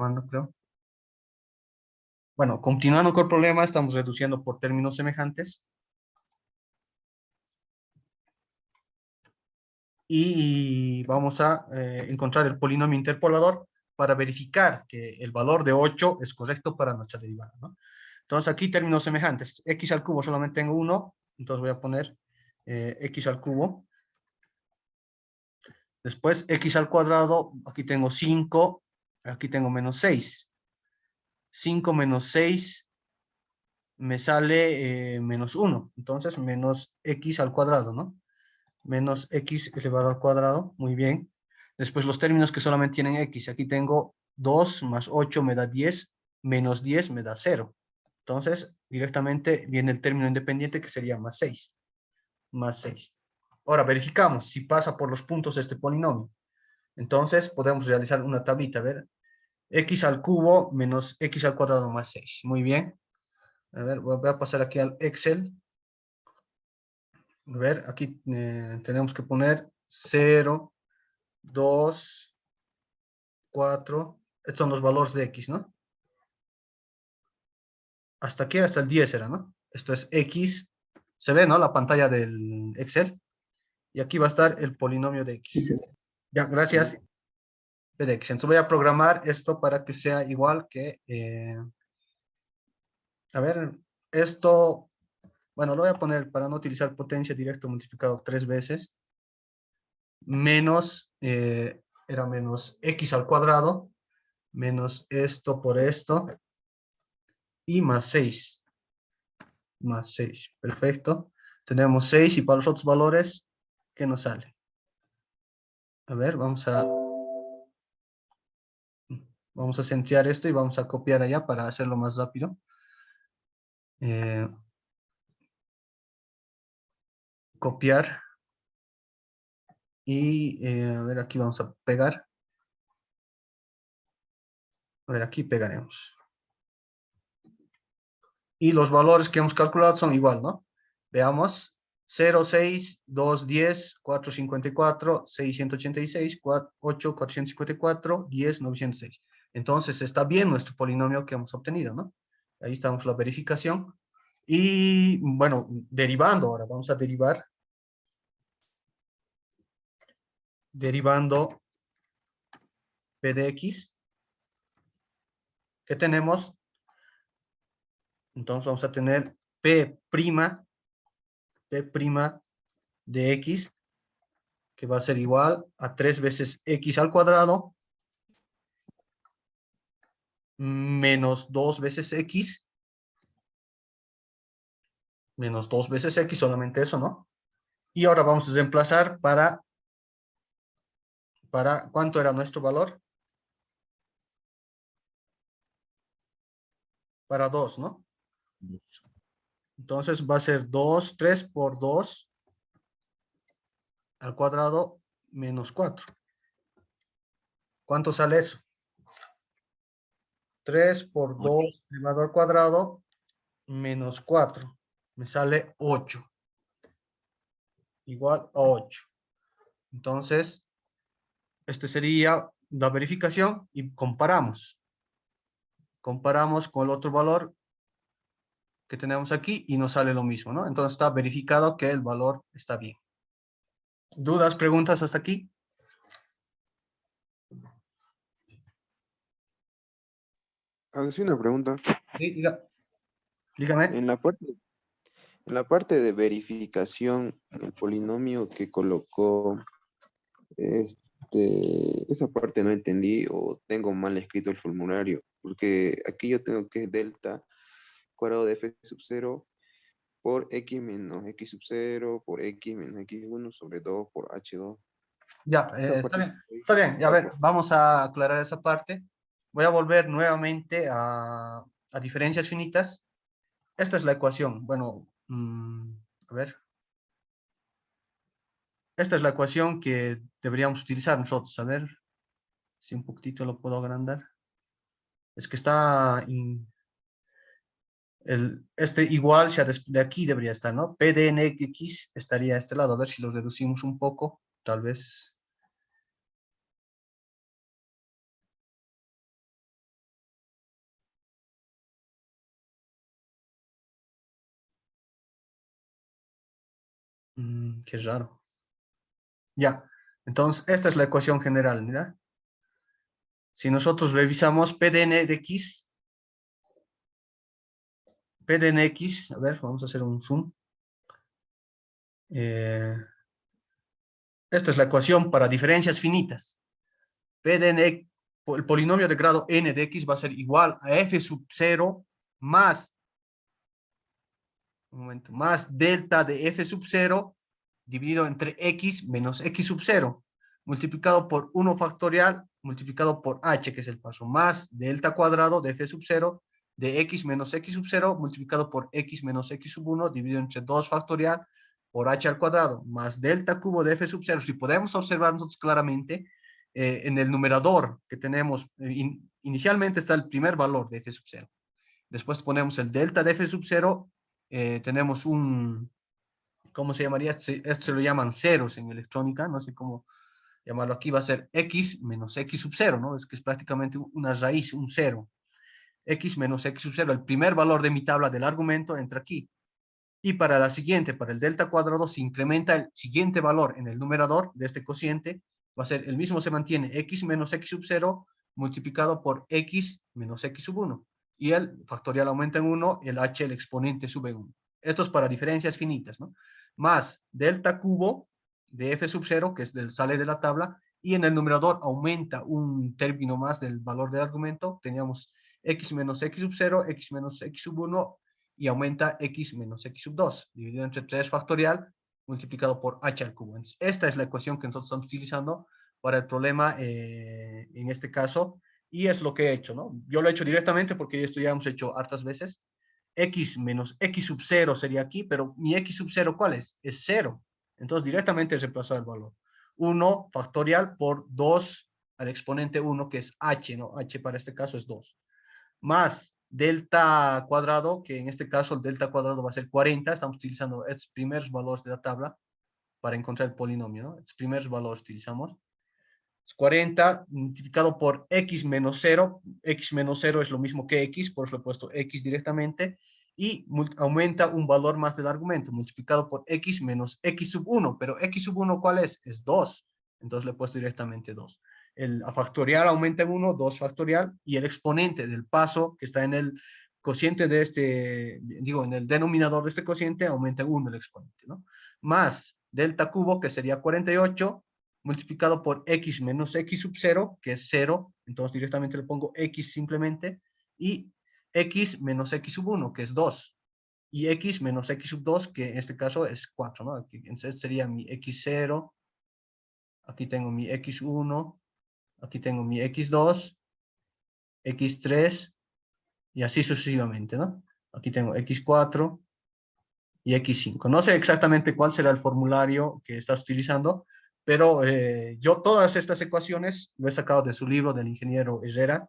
confirmando, creo. Bueno, continuando con el problema, estamos reduciendo por términos semejantes. Y vamos a encontrar el polinomio interpolador para verificar que el valor de 8 es correcto para nuestra derivada, ¿no? Entonces aquí términos semejantes. X al cubo solamente tengo 1, entonces voy a poner x al cubo. Después x al cuadrado, aquí tengo 5, aquí tengo menos 6. 5 menos 6 me sale menos 1, entonces menos x al cuadrado, ¿no? Menos x elevado al cuadrado, muy bien. Después los términos que solamente tienen x, aquí tengo 2 más 8 me da 10, menos 10 me da 0. Entonces, directamente viene el término independiente que sería más 6. Más 6. Ahora, verificamos si pasa por los puntos este polinomio. Entonces, podemos realizar una tablita, a ver. X al cubo menos x al cuadrado más 6. Muy bien. A ver, voy a pasar aquí al Excel. A ver, aquí tenemos que poner 0, 2, 4. Estos son los valores de x, ¿no? Hasta aquí, hasta el 10 era, ¿no? Esto es x. Se ve, ¿no? La pantalla del Excel. Y aquí va a estar el polinomio de Sí, x. sí. Ya, gracias. P de x. Entonces voy a programar esto para que sea igual que... a ver, esto... Bueno, lo voy a poner para no utilizar potencia directa multiplicado 3 veces. Menos... era menos x al cuadrado. Menos esto por esto. Y más 6. Más 6. Perfecto. Tenemos 6 y para los otros valores, ¿qué nos sale? A ver, vamos a centrar esto y vamos a copiar allá para hacerlo más rápido. Copiar. Y a ver, aquí vamos a pegar. A ver, aquí pegaremos. Y los valores que hemos calculado son igual, ¿no? Veamos. 0, 6, 2, 10, 4, 54, 6, 186, 8, 454, 10, 906. Entonces está bien nuestro polinomio que hemos obtenido, ¿no? Ahí estamos la verificación. Y bueno, derivando ahora, vamos a derivar. Derivando p de x. ¿Qué tenemos? Entonces vamos a tener p' de x, que va a ser igual a 3 veces x al cuadrado, menos 2 veces x, menos 2 veces x, solamente eso, ¿no? Y ahora vamos a reemplazar ¿cuánto era nuestro valor? Para 2, ¿no? Entonces va a ser 2, 3 por 2 al cuadrado menos 4. ¿Cuánto sale eso? 3 por 2 elevado al cuadrado menos 4. Me sale 8. Igual a 8. Entonces, este sería la verificación y comparamos. Comparamos con el otro valor que tenemos aquí y nos sale lo mismo, ¿no? Entonces está verificado que el valor está bien. ¿Dudas, preguntas hasta aquí? Hago una pregunta. Sí, dígame. En la parte de verificación, el polinomio que colocó, esa parte no entendí o tengo mal escrito el formulario, porque aquí yo tengo que es delta cuadrado de f sub 0 por x menos x sub 0 por x menos x1 sobre 2 por h2. Ya, Esa está parte sí bien. Está bien, ya a está, ver, por vamos a aclarar esa parte. Voy a volver nuevamente a diferencias finitas. Esta es la ecuación. Bueno, a ver. Esta es la ecuación que deberíamos utilizar nosotros. A ver si un poquitito lo puedo agrandar. Es que está... este igual, ya de aquí debería estar, ¿no? P de nx estaría a este lado. A ver si lo reducimos un poco. Tal vez... Qué raro. Ya, entonces esta es la ecuación general, mira. Si nosotros revisamos P de n de x, a ver, vamos a hacer un zoom. Esta es la ecuación para diferencias finitas. P de n, el polinomio de grado n de x va a ser igual a f sub 0 más, un momento, más delta de f sub 0 dividido entre x menos x sub 0, multiplicado por 1 factorial, multiplicado por h, que es el paso, más delta cuadrado de f sub 0 de x menos x sub 0, multiplicado por x menos x sub 1, dividido entre 2 factorial por h al cuadrado, más delta cubo de f sub 0. Si podemos observar nosotros claramente, en el numerador que tenemos, inicialmente está el primer valor de f sub 0. Después ponemos el delta de f sub 0, tenemos un, ¿cómo se llamaría? Esto se lo llaman ceros en electrónica, no sé cómo llamarlo aquí, va a ser x menos x sub 0, ¿no? Es que es prácticamente una raíz, un cero. X menos x sub 0, el primer valor de mi tabla del argumento entra aquí. Y para la siguiente, para el delta cuadrado, se incrementa el siguiente valor en el numerador de este cociente, va a ser el mismo, se mantiene x menos x sub 0 multiplicado por x menos x sub 1. Y el factorial aumenta en 1, el h, el exponente, sube 1. Esto es para diferencias finitas, ¿no? Más delta cubo de f sub 0, que es sale de la tabla, y en el numerador aumenta un término más del valor del argumento. Teníamos x menos x sub 0, x menos x sub 1, y aumenta x menos x sub 2, dividido entre 3 factorial, multiplicado por h al cubo. Entonces, esta es la ecuación que nosotros estamos utilizando para el problema en este caso, y es lo que he hecho, ¿no? Yo lo he hecho directamente porque esto ya hemos hecho hartas veces. X menos x sub 0 sería aquí, pero mi x sub 0, ¿cuál es? Es 0. Entonces, directamente reemplazar el valor. 1 factorial por 2 al exponente 1, que es h, ¿no? H para este caso es 2. Más delta cuadrado, que en este caso el delta cuadrado va a ser 40. Estamos utilizando estos primeros valores de la tabla para encontrar el polinomio, ¿no? Estos primeros valores utilizamos. 40 multiplicado por x menos 0. X menos 0 es lo mismo que x, por eso he puesto x directamente. Y aumenta un valor más del argumento, multiplicado por x menos x sub 1. Pero x sub 1, ¿cuál es? Es 2. Entonces le he puesto directamente 2. El factorial aumenta en 1, 2 factorial, y el exponente del paso que está en el cociente de este, digo, en el denominador de este cociente, aumenta en 1 el exponente, ¿no? Más delta cubo, que sería 48, multiplicado por x menos x sub 0, que es 0, entonces directamente le pongo x simplemente, y x menos x sub 1, que es 2, y x menos x sub 2, que en este caso es 4, ¿no? Aquí, entonces sería mi x0, aquí tengo mi x1, aquí tengo mi x2, x3, y así sucesivamente, ¿no? Aquí tengo x4 y x5. No sé exactamente cuál será el formulario que estás utilizando, pero yo todas estas ecuaciones lo he sacado de su libro del ingeniero Herrera,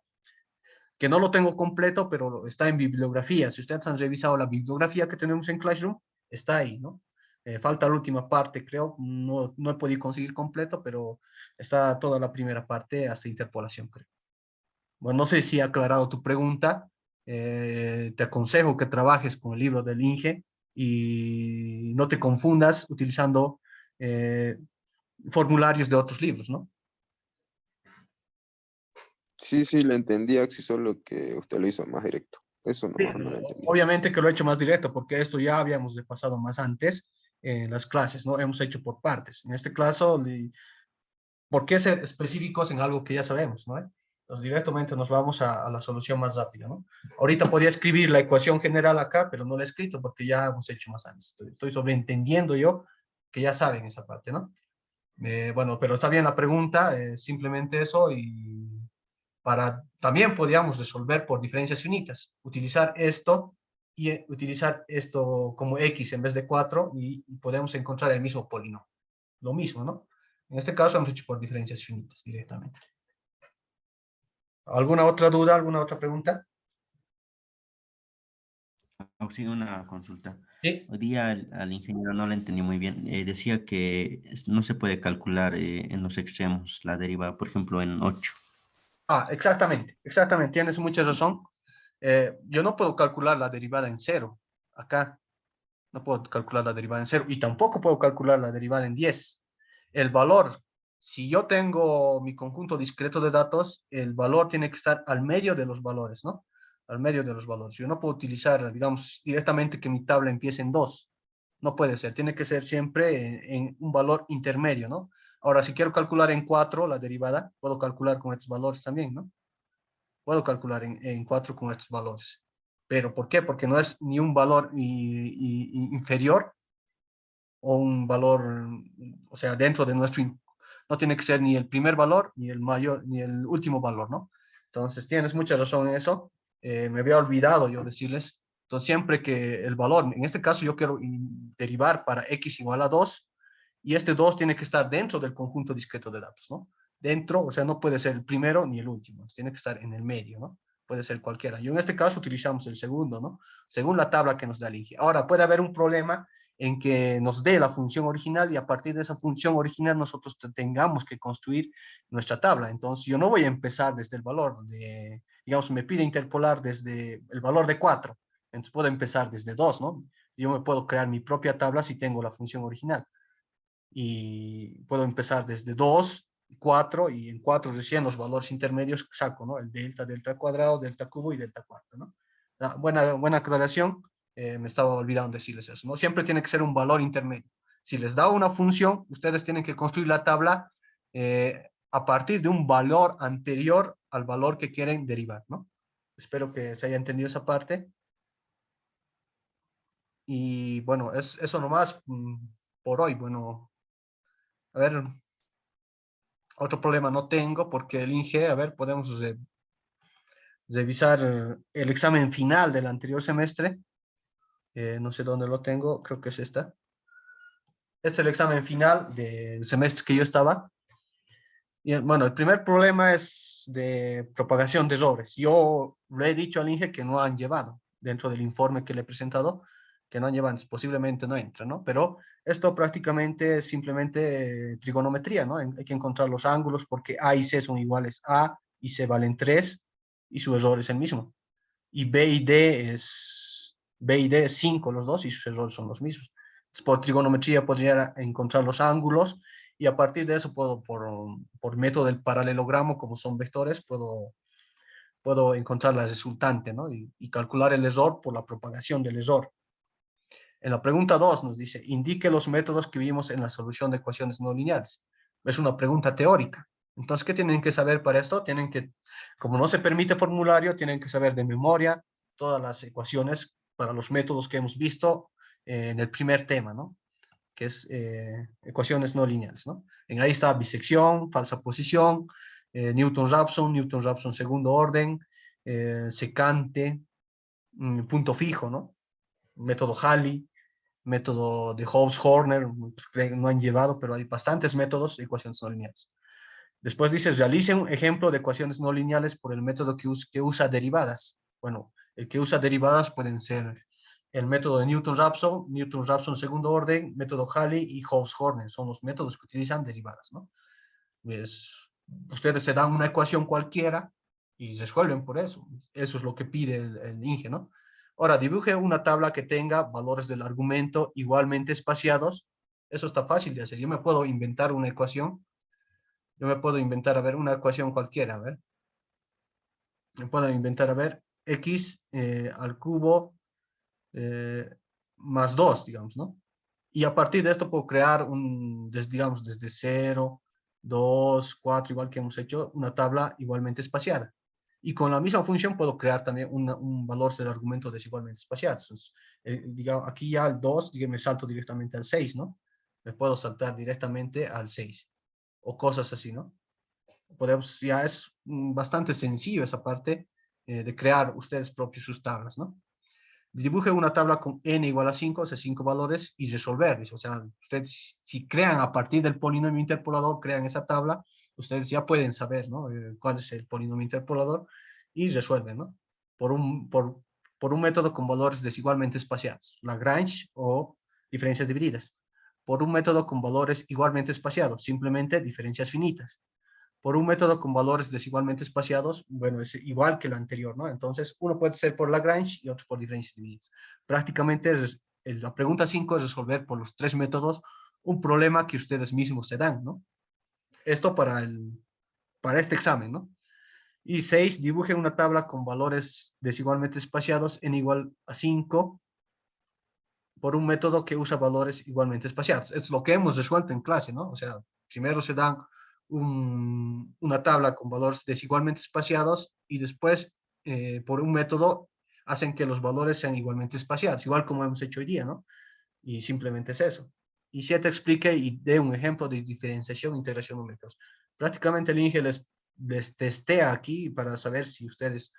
que no lo tengo completo, pero está en bibliografía. Si ustedes han revisado la bibliografía que tenemos en Classroom, está ahí, ¿no? Falta la última parte, creo. No he podido conseguir completo, pero está toda la primera parte hasta interpolación, creo. Bueno, no sé si he aclarado tu pregunta. Te aconsejo que trabajes con el libro del INGE y no te confundas utilizando formularios de otros libros, ¿no? Sí, sí, lo entendí, Axi, solo que usted lo hizo más directo. Eso Sí, nomás no lo entendí. obviamente que lo he hecho más directo, porque esto ya habíamos pasado más antes en las clases, ¿no? Hemos hecho por partes. En este caso, ¿por qué ser específicos en algo que ya sabemos, ¿no? Entonces, directamente nos vamos a la solución más rápida, ¿no? Ahorita podía escribir la ecuación general acá, pero no la he escrito porque ya hemos hecho más antes. Estoy sobreentendiendo yo que ya saben esa parte, ¿no? Bueno, pero está bien la pregunta, simplemente eso, y también podríamos resolver por diferencias finitas, utilizar esto y utilizar esto como x en vez de 4 y podemos encontrar el mismo polinomio. Lo mismo, ¿no? En este caso hemos hecho por diferencias finitas directamente. ¿Alguna otra duda, alguna otra pregunta? Sí, una consulta. Sí. Hoy día al ingeniero no le entendí muy bien. Decía que no se puede calcular en los extremos la derivada, por ejemplo, en 8. Exactamente, exactamente, tienes mucha razón. Yo no puedo calcular la derivada en 0, acá. No puedo calcular la derivada en 0 y tampoco puedo calcular la derivada en 10. El valor, si yo tengo mi conjunto discreto de datos, el valor tiene que estar al medio de los valores, ¿no? Al medio de los valores. Yo no puedo utilizar, digamos, directamente que mi tabla empiece en 2. No puede ser, tiene que ser siempre en un valor intermedio, ¿no? Ahora, si quiero calcular en 4 la derivada, puedo calcular con estos valores también, ¿no? Puedo calcular en 4 con estos valores. ¿Pero por qué? Porque no es ni un valor inferior o un valor, o sea, dentro de nuestro, no tiene que ser ni el primer valor, ni el mayor, ni el último valor, ¿no? Entonces, tienes mucha razón en eso. Me había olvidado yo decirles. Entonces, siempre que el valor, en este caso yo quiero derivar para x igual a 2, y este 2 tiene que estar dentro del conjunto discreto de datos, ¿no? Dentro, o sea, no puede ser el primero ni el último, tiene que estar en el medio, ¿no? Puede ser cualquiera. Y en este caso utilizamos el segundo, ¿no? Según la tabla que nos da el INGE. Ahora, puede haber un problema en que nos dé la función original y a partir de esa función original nosotros tengamos que construir nuestra tabla. Entonces, yo no voy a empezar desde el valor de, digamos, me pide interpolar desde el valor de 4. Entonces, puedo empezar desde 2, ¿no? Yo me puedo crear mi propia tabla si tengo la función original y puedo empezar desde 2, 4 y en 4 recién los valores intermedios saco, ¿no? El delta, delta cuadrado, delta cubo y delta cuarta, ¿no? Buena aclaración, me estaba olvidando decirles eso, ¿no? Siempre tiene que ser un valor intermedio. Si les da una función, ustedes tienen que construir la tabla a partir de un valor anterior al valor que quieren derivar, ¿no? Espero que se haya entendido esa parte. Y bueno, eso nomás por hoy. Bueno, a ver, otro problema no tengo porque el INGE, a ver, podemos revisar el examen final del anterior semestre. No sé dónde lo tengo, creo que es esta. Es el examen final del semestre que yo estaba. Y bueno, el primer problema es de propagación de errores. Yo le he dicho al INGE que no han llevado, dentro del informe que le he presentado, que no han llevado, posiblemente no entra, ¿no? Pero esto prácticamente es simplemente trigonometría, ¿no? Hay que encontrar los ángulos porque A y C son iguales. A y C valen 3 y su error es el mismo. Y B y D es 5 los dos y sus errores son los mismos. Entonces, por trigonometría podría encontrar los ángulos y a partir de eso puedo, por método del paralelogramo, como son vectores, puedo encontrar la resultante, ¿no? Y calcular el error por la propagación del error. En la pregunta 2 nos dice, indique los métodos que vimos en la solución de ecuaciones no lineales. Es una pregunta teórica. Entonces, ¿qué tienen que saber para esto? Tienen que, como no se permite formulario, tienen que saber de memoria todas las ecuaciones para los métodos que hemos visto en el primer tema, ¿no? Que es ecuaciones no lineales, ¿no? En ahí está bisección, falsa posición, Newton-Raphson segundo orden, secante, punto fijo, ¿no? Método Halley, método de Hobbes-Horner, no han llevado, pero hay bastantes métodos de ecuaciones no lineales. Después dice, realice un ejemplo de ecuaciones no lineales por el método que usa derivadas. Bueno, el que usa derivadas pueden ser el método de Newton-Raphson segundo orden, método Halley y Hobbes-Horner. Son los métodos que utilizan derivadas, ¿no? Pues, ustedes se dan una ecuación cualquiera y resuelven por eso. Eso es lo que pide el INGE, ¿no? Ahora, dibuje una tabla que tenga valores del argumento igualmente espaciados. Eso está fácil de hacer. Yo me puedo inventar una ecuación. Yo me puedo inventar, a ver, una ecuación cualquiera, a ver. Me puedo inventar, a ver, x al cubo más 2, digamos, ¿no? Y a partir de esto puedo crear digamos, desde 0, 2, 4, igual que hemos hecho, una tabla igualmente espaciada. Y con la misma función puedo crear también un valor del argumento desigualmente espaciado. Entonces, digamos, aquí ya al 2, me salto directamente al 6, ¿no? Me puedo saltar directamente al 6. O cosas así, ¿no? Podemos, ya es bastante sencillo esa parte de crear ustedes propios sus tablas, ¿no? Dibuje una tabla con n igual a 5, o sea, 5 valores, y resolver. O sea, ustedes si crean a partir del polinomio interpolador, crean esa tabla, ustedes ya pueden saber, ¿no? Cuál es el polinomio interpolador y resuelven, ¿no? Por un método con valores desigualmente espaciados, Lagrange o diferencias divididas. Por un método con valores igualmente espaciados, simplemente diferencias finitas. Por un método con valores desigualmente espaciados, bueno, es igual que el anterior, ¿no? Entonces, uno puede ser por Lagrange y otro por diferencias divididas. Prácticamente la pregunta 5 es resolver por los 3 métodos un problema que ustedes mismos se dan, ¿no? Esto para este examen, ¿no? Y 6, dibujen una tabla con valores desigualmente espaciados n igual a 5 por un método que usa valores igualmente espaciados. Es lo que hemos resuelto en clase, ¿no? O sea, primero se dan una tabla con valores desigualmente espaciados y después, por un método, hacen que los valores sean igualmente espaciados, igual como hemos hecho hoy día, ¿no? Y simplemente es eso. Y 7, explique y dé un ejemplo de diferenciación e integración numéricos. Prácticamente el INGE les testea aquí para saber si ustedes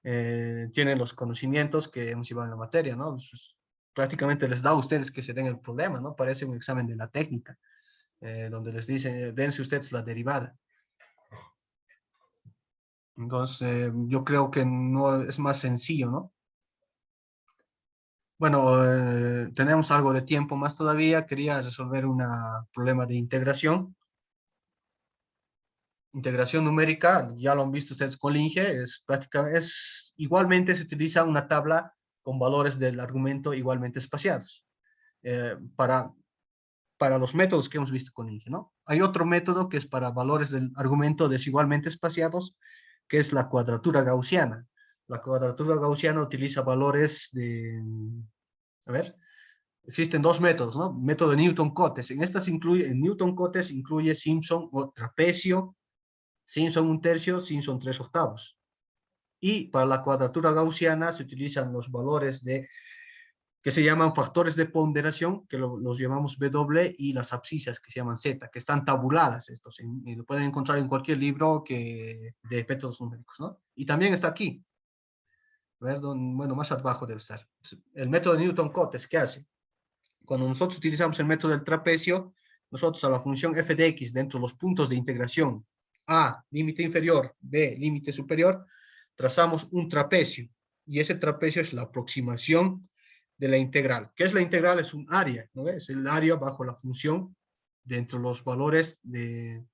tienen los conocimientos que hemos llevado en la materia, ¿no? Pues, prácticamente les da a ustedes que se den el problema, ¿no? Parece un examen de la técnica, donde les dicen, dense ustedes la derivada. Entonces, yo creo que no es más sencillo, ¿no? Bueno, tenemos algo de tiempo más todavía. Quería resolver un problema de integración. Integración numérica, ya lo han visto ustedes con Linge, igualmente se utiliza una tabla con valores del argumento igualmente espaciados. Para los métodos que hemos visto con Linge, ¿no? Hay otro método que es para valores del argumento desigualmente espaciados, que es la cuadratura gaussiana. La cuadratura gaussiana utiliza valores de... A ver, existen dos métodos, ¿no? Método de Newton-Cotes. En Newton-Cotes incluye Simpson o trapecio, Simpson 1/3, Simpson 3/8. Y para la cuadratura gaussiana se utilizan los valores que se llaman factores de ponderación, que los llamamos W, y las abscisas, que se llaman Z, que están tabuladas estos, y lo pueden encontrar en cualquier libro de métodos numéricos, ¿no? Y también está aquí. Bueno, más abajo debe estar. El método de Newton-Cotes, ¿qué hace? Cuando nosotros utilizamos el método del trapecio, nosotros a la función f de x dentro de los puntos de integración a, límite inferior, b, límite superior, trazamos un trapecio. Y ese trapecio es la aproximación de la integral. ¿Qué es la integral? Es un área, ¿no? Es el área bajo la función dentro de los valores de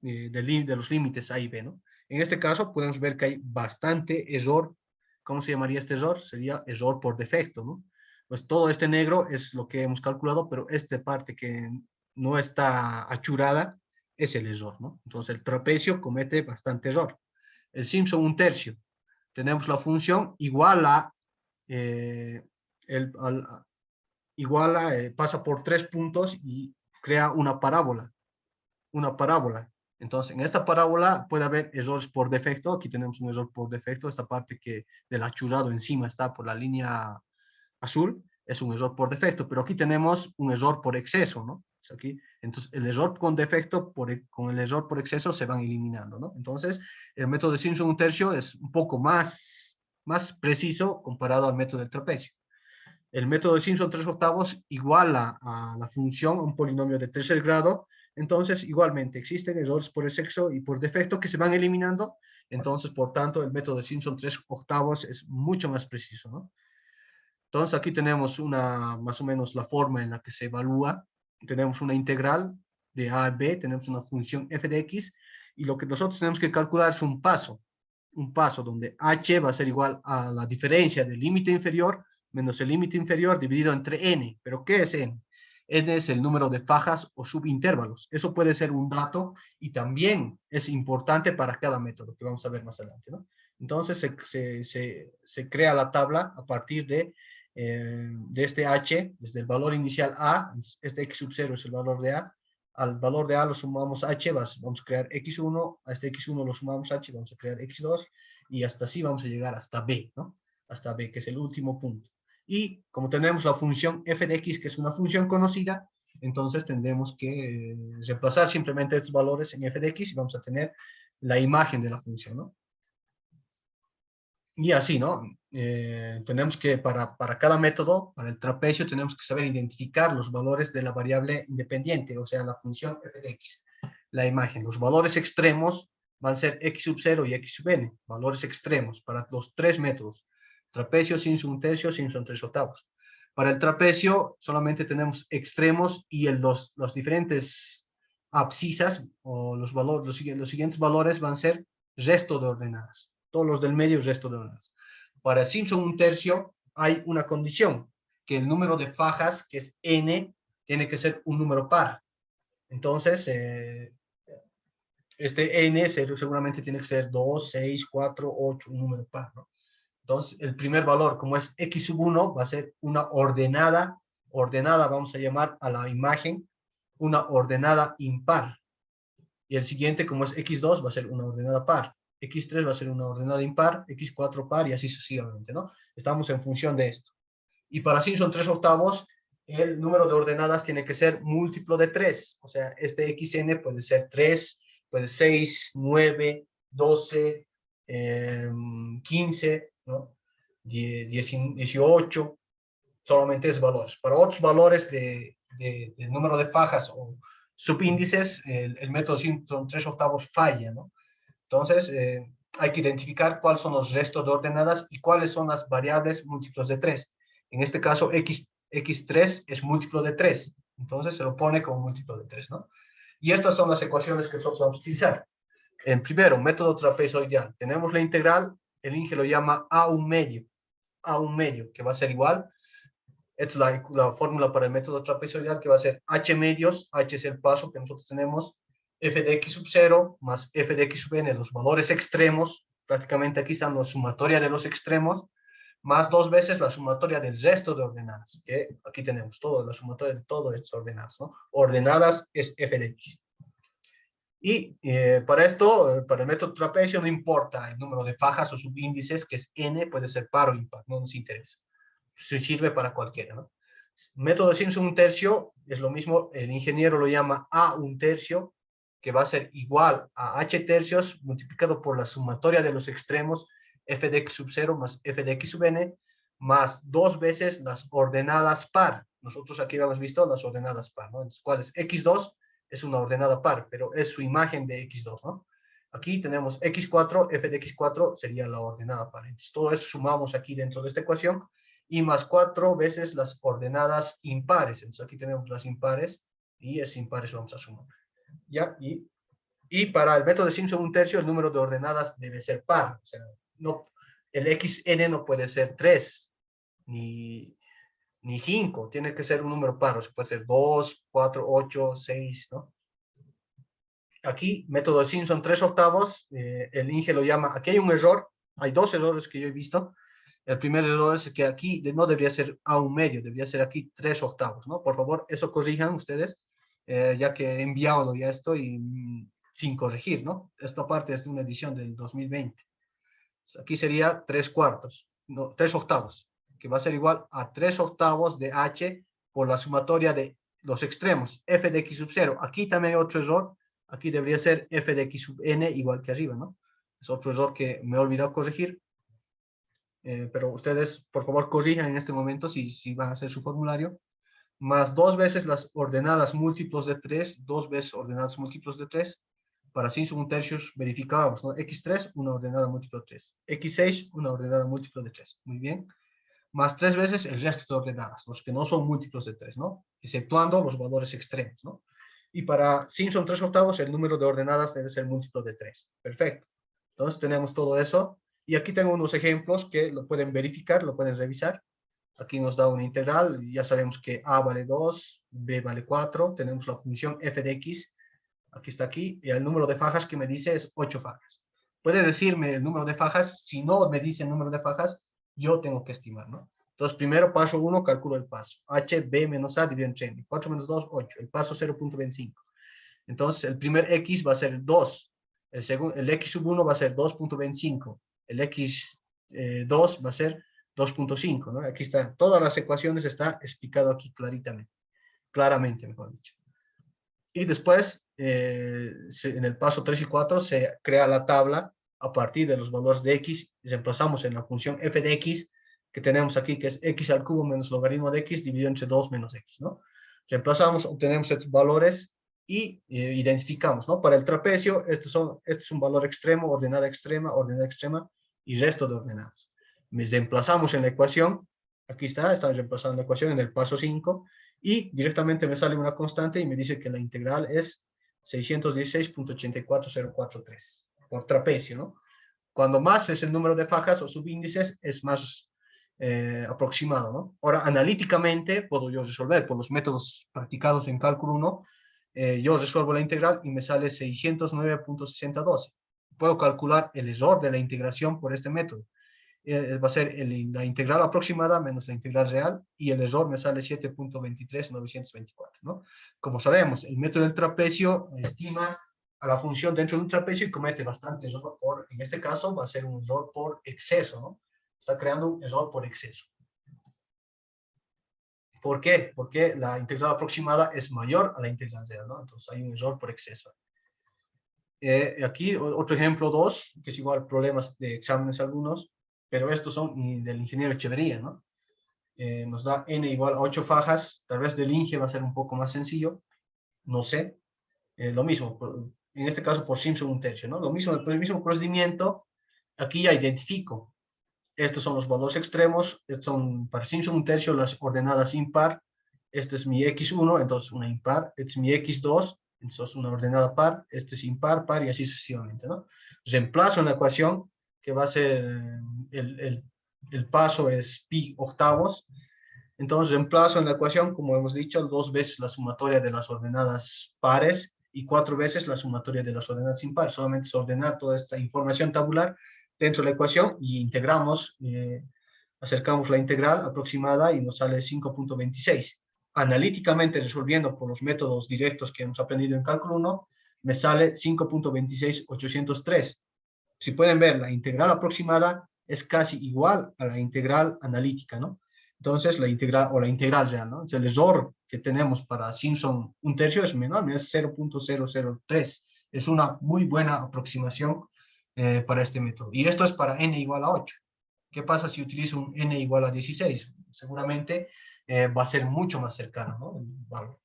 los límites a y b, ¿no? En este caso podemos ver que hay bastante error. ¿Cómo se llamaría este error? Sería error por defecto, ¿no? Pues todo este negro es lo que hemos calculado, pero esta parte que no está achurada es el error, ¿no? Entonces el trapecio comete bastante error. El Simpson 1/3. Tenemos la función igual a, pasa por 3 puntos y crea una parábola. Entonces, en esta parábola puede haber errores por defecto. Aquí tenemos un error por defecto. Esta parte que del achurado encima está por la línea azul es un error por defecto, pero aquí tenemos un error por exceso, ¿no? Aquí, entonces, el error con defecto con el error por exceso se van eliminando, ¿no? Entonces, el método de Simpson 1/3 es un poco más preciso comparado al método del trapecio. El método de Simpson 3/8 iguala a la función, a un polinomio de tercer grado. Entonces, igualmente, existen errores por exceso y por defecto que se van eliminando. Entonces, por tanto, el método de Simpson 3/8 es mucho más preciso, ¿no? Entonces, aquí tenemos más o menos la forma en la que se evalúa. Tenemos una integral de a a b, tenemos una función f de x, y lo que nosotros tenemos que calcular es un paso donde h va a ser igual a la diferencia del límite inferior menos el límite inferior dividido entre n. ¿Pero qué es n? N es el número de fajas o subintervalos. Eso puede ser un dato y también es importante para cada método, que vamos a ver más adelante, ¿no? Entonces se crea la tabla a partir de este h, desde el valor inicial a, este x sub 0 es el valor de a, al valor de a lo sumamos h, vamos a crear x1, a este x1 lo sumamos h, vamos a crear x2, y hasta así vamos a llegar hasta b, ¿no? Hasta b, que es el último punto. Y como tenemos la función f de x, que es una función conocida, entonces tendremos que reemplazar simplemente estos valores en f de x y vamos a tener la imagen de la función, ¿no? Y así, ¿no? Tenemos que, para cada método, para el trapecio, tenemos que saber identificar los valores de la variable independiente, o sea, la función f de x. La imagen, los valores extremos van a ser x sub 0 y x sub n, valores extremos para los 3 métodos. Trapecio, Simpson 1/3, Simpson 3/8. Para el trapecio solamente tenemos extremos y los diferentes abscisas o los siguientes valores van a ser resto de ordenadas. Todos los del medio, resto de ordenadas. Para Simpson 1/3 hay una condición. que el número de fajas, que es n, tiene que ser un número par. Entonces, este n seguramente tiene que ser 2, 6, 4, 8, un número par, ¿no? Entonces, el primer valor, como es x sub 1, va a ser una ordenada, vamos a llamar a la imagen, una ordenada impar. Y el siguiente, como es x2, va a ser una ordenada par. x3 va a ser una ordenada impar, x4 par y así sucesivamente, ¿no? Estamos en función de esto. Y para Simpson 3/8, el número de ordenadas tiene que ser múltiplo de 3. O sea, este xn puede ser 3, puede ser 6, 9, 12, 15, ¿no? 18, solamente es valores. Para otros valores de número de fajas o subíndices, el método Simpson 3/8 falla, ¿no? Entonces, hay que identificar cuáles son los restos de ordenadas y cuáles son las variables múltiplos de 3. En este caso, x3 es múltiplo de 3. Entonces, se lo pone como múltiplo de 3, ¿no? Y estas son las ecuaciones que nosotros vamos a utilizar. En primero, método trapezoidal. Tenemos la integral, el Inge lo llama a1 medio, que va a ser igual. Es la fórmula para el método trapezoidal, que va a ser h medios, h es el paso que nosotros tenemos, f de x sub 0 más f de x sub n, los valores extremos, prácticamente aquí están la sumatoria de los extremos, más 2 veces la sumatoria del resto de ordenadas, que aquí tenemos todo, la sumatoria de todas estas ordenadas, ¿no? Ordenadas es f de x. Y para esto, para el método trapecio, no importa el número de fajas o subíndices, que es n, puede ser par o impar, no nos interesa. Se sirve para cualquiera, ¿no? Método de Simpson 1/3 es lo mismo, el ingeniero lo llama a1/3, que va a ser igual a h3 multiplicado por la sumatoria de los extremos, f de x sub 0 más f de x sub n, más 2 veces las ordenadas par. Nosotros aquí habíamos visto las ordenadas par, ¿no? Entonces, ¿cuál es? x2 es una ordenada par, pero es su imagen de x2, ¿no? Aquí tenemos x4, f de x4 sería la ordenada par. Entonces, todo eso sumamos aquí dentro de esta ecuación, y más 4 veces las ordenadas impares. Entonces, aquí tenemos las impares, y es impares vamos a sumar. ¿Ya? Y para el método de Simpson 1/3, el número de ordenadas debe ser par. O sea, no, el xn no puede ser 3, ni 5. Tiene que ser un número par. O sea, puede ser 2, 4, 8, 6, ¿no? Aquí, método de Simpson 3/8, el Inge lo llama, aquí hay un error, hay 2 errores que yo he visto. El primer error es que aquí no debería ser a1 medio, debería ser aquí 3/8, ¿no? Por favor, eso corrijan ustedes, ya que he enviado ya esto y sin corregir, ¿no? Esta parte es de una edición del 2020. Aquí sería 3/4, no, 3/8, que va a ser igual a 3/8 de h por la sumatoria de los extremos, f de x sub 0. Aquí también hay otro error, aquí debería ser f de x sub n igual que arriba, ¿no? Es otro error que me he olvidado corregir. Pero ustedes, por favor, corrijan en este momento si van a hacer su formulario, más 2 veces las ordenadas múltiplos de 3, 2 veces ordenadas múltiplos de 3, para Simpson 1/3 verificábamos, ¿no? x3, una ordenada múltiplo de 3, x6, una ordenada múltiplo de 3, muy bien, más 3 veces el resto de ordenadas, los que no son múltiplos de 3, ¿no? Exceptuando los valores extremos, ¿no? Y para Simpson 3/8, el número de ordenadas debe ser múltiplo de 3, perfecto. Entonces tenemos todo eso. Y aquí tengo unos ejemplos que lo pueden verificar, lo pueden revisar. Aquí nos da una integral, ya sabemos que a vale 2, b vale 4, tenemos la función f de x, aquí está aquí, y el número de fajas que me dice es 8 fajas. Puede decirme el número de fajas, si no me dice el número de fajas, yo tengo que estimar, ¿no? Entonces, primero, paso 1, calculo el paso. h, b menos a dividido entre n. 4 menos 2, 8. El paso 0.25. Entonces, el primer x va a ser 2. El x sub 1 va a ser 2.25. El x2 va a ser 2.5, ¿no? Aquí está, todas las ecuaciones está explicado aquí claramente, mejor dicho. Y después, en el paso 3 y 4, se crea la tabla a partir de los valores de x, y reemplazamos en la función f de x, que tenemos aquí, que es x al cubo menos logaritmo de x dividido entre 2 menos x, ¿no? Reemplazamos, obtenemos estos valores y identificamos, ¿no? Para el trapecio, este es un valor extremo, ordenada extrema y resto de ordenadas. Reemplazamos en la ecuación, aquí está reemplazando en la ecuación en el paso 5, y directamente me sale una constante y me dice que la integral es 616.84043 por trapecio, ¿no? Cuando más es el número de fajas o subíndices, es más aproximado, ¿no? Ahora, analíticamente puedo yo resolver por los métodos practicados en cálculo 1, yo resuelvo la integral y me sale 609.6012. Puedo calcular el error de la integración por este método. Va a ser la integral aproximada menos la integral real, y el error me sale 7.23924, ¿no? Como sabemos, el método del trapecio estima a la función dentro de un trapecio y comete bastante error en este caso va a ser un error por exceso, ¿no? Está creando un error por exceso. ¿Por qué? Porque la integral aproximada es mayor a la integral real, ¿no? Entonces hay un error por exceso. Aquí otro ejemplo 2, que es igual problemas de exámenes algunos, pero estos son del ingeniero Echeverría, ¿no? Nos da n igual a 8 fajas, tal vez del Inge va a ser un poco más sencillo, no sé. Lo mismo, en este caso por Simpson un tercio, ¿no? Lo mismo, el mismo procedimiento, aquí ya identifico. Estos son los valores extremos, son para Simpson un tercio las ordenadas impar. Este es mi x1, entonces una impar. Este es mi x2, entonces una ordenada par. Este es impar, par y así sucesivamente, ¿no? Reemplazo en la ecuación, que va a ser el paso es pi octavos. Entonces reemplazo en la ecuación, como hemos dicho, 2 veces la sumatoria de las ordenadas pares y 4 veces la sumatoria de las ordenadas impares. Solamente es ordenar toda esta información tabular dentro de la ecuación y integramos, acercamos la integral aproximada y nos sale 5.26. Analíticamente resolviendo por los métodos directos que hemos aprendido en cálculo 1, me sale 5.26803. Si pueden ver, la integral aproximada es casi igual a la integral analítica, ¿no? Entonces, la integral o la integral real, ¿no? Entonces, el error que tenemos para Simpson un tercio es menor, es 0.003. Es una muy buena aproximación para este método. Y esto es para n igual a 8. ¿Qué pasa si utilizo un n igual a 16? Seguramente va a ser mucho más cercano, ¿no? El valor.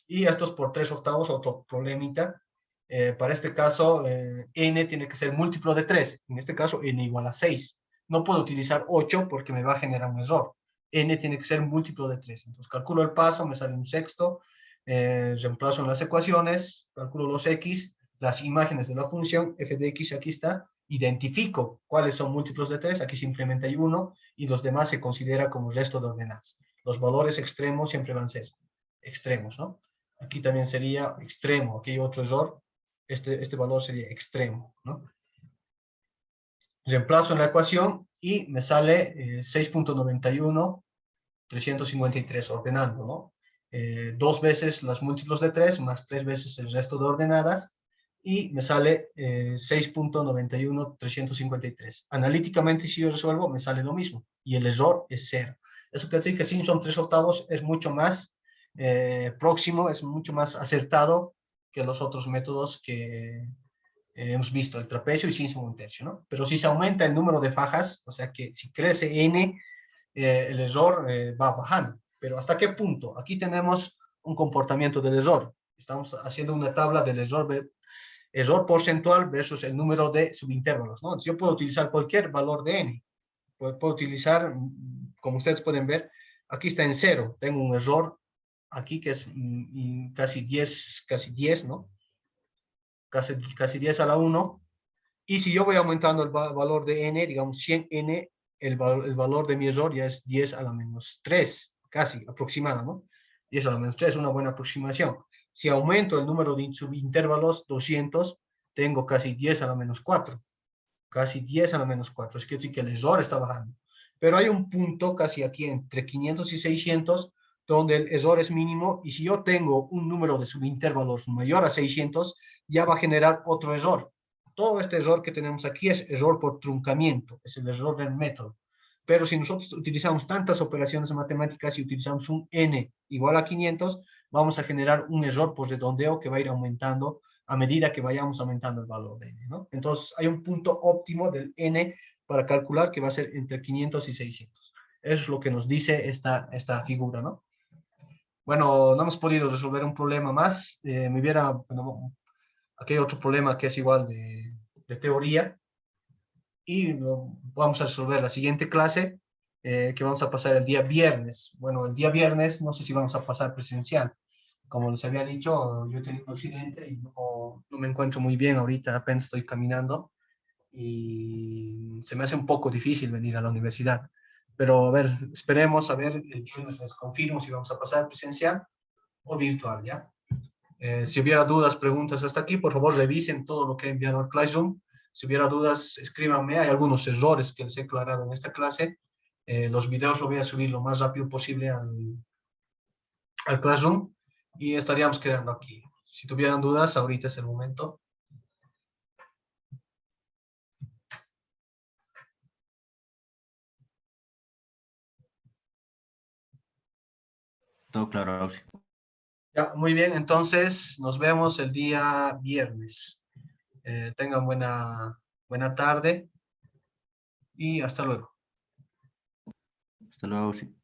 Y esto es por 3 octavos, otro problemita. Para este caso, n tiene que ser múltiplo de 3. En este caso, n igual a 6. No puedo utilizar 8 porque me va a generar un error. N tiene que ser múltiplo de 3. Entonces, calculo el paso, me sale un sexto. Reemplazo en las ecuaciones, calculo los x, las imágenes de la función, f de x, aquí está. Identifico cuáles son múltiplos de 3. Aquí simplemente hay 1 y los demás se considera como resto de ordenadas. Los valores extremos siempre van a ser extremos, ¿no? Aquí también sería extremo. Aquí hay otro error. Este valor sería extremo, ¿no? Reemplazo en la ecuación y me sale 6.91, 353 ordenando, ¿no? 2 veces los múltiplos de 3 más 3 veces el resto de ordenadas y me sale 6.91, 353. Analíticamente, si yo resuelvo, me sale lo mismo y el error es 0. Eso quiere decir que Simpson 3 octavos es mucho más próximo, es mucho más acertado que los otros métodos que hemos visto, el trapecio y Simpson un tercio, ¿no? Pero si se aumenta el número de fajas, o sea que si crece n, el error va bajando. Pero ¿hasta qué punto? Aquí tenemos un comportamiento del error. Estamos haciendo una tabla del error porcentual versus el número de subintervalos, ¿no? Entonces yo puedo utilizar cualquier valor de n. Puedo utilizar, como ustedes pueden ver, aquí está en 0. Tengo un error aquí que es casi 10, ¿no? Casi 10 a la 1. Y si yo voy aumentando el valor de n, digamos 100n, el valor de mi error ya es 10 a la menos 3, casi aproximada, ¿no? 10 a la menos 3 es una buena aproximación. Si aumento el número de subintervalos, 200, tengo casi 10 a la menos 4. Casi 10 a la menos 4. Es decir, que el error está bajando. Pero hay un punto casi aquí entre 500 y 600 donde el error es mínimo, y si yo tengo un número de subintervalos mayor a 600, ya va a generar otro error. Todo este error que tenemos aquí es error por truncamiento, es el error del método. Pero si nosotros utilizamos tantas operaciones matemáticas y utilizamos un n igual a 500, vamos a generar un error por redondeo que va a ir aumentando a medida que vayamos aumentando el valor de n, ¿no? Entonces hay un punto óptimo del n para calcular que va a ser entre 500 y 600. Eso es lo que nos dice esta figura, ¿no? Bueno, no hemos podido resolver un problema más. Bueno, aquí hay otro problema que es igual de teoría. Y lo vamos a resolver la siguiente clase, que vamos a pasar el día viernes. Bueno, el día viernes no sé si vamos a pasar presencial. Como les había dicho, yo he tenido un accidente y no me encuentro muy bien ahorita, apenas estoy caminando y se me hace un poco difícil venir a la universidad. Pero a ver, esperemos a ver, el viernes les confirmo si vamos a pasar presencial o virtual, ¿ya? Si hubiera dudas, preguntas hasta aquí, por favor revisen todo lo que he enviado al Classroom. Si hubiera dudas, escríbanme. Hay algunos errores que les he aclarado en esta clase. Los videos los voy a subir lo más rápido posible al Classroom y estaríamos quedando aquí. Si tuvieran dudas, ahorita es el momento. Todo claro, Ausi. Ya, muy bien, entonces nos vemos el día viernes. Tengan buena tarde y hasta luego. Hasta luego, Ausi.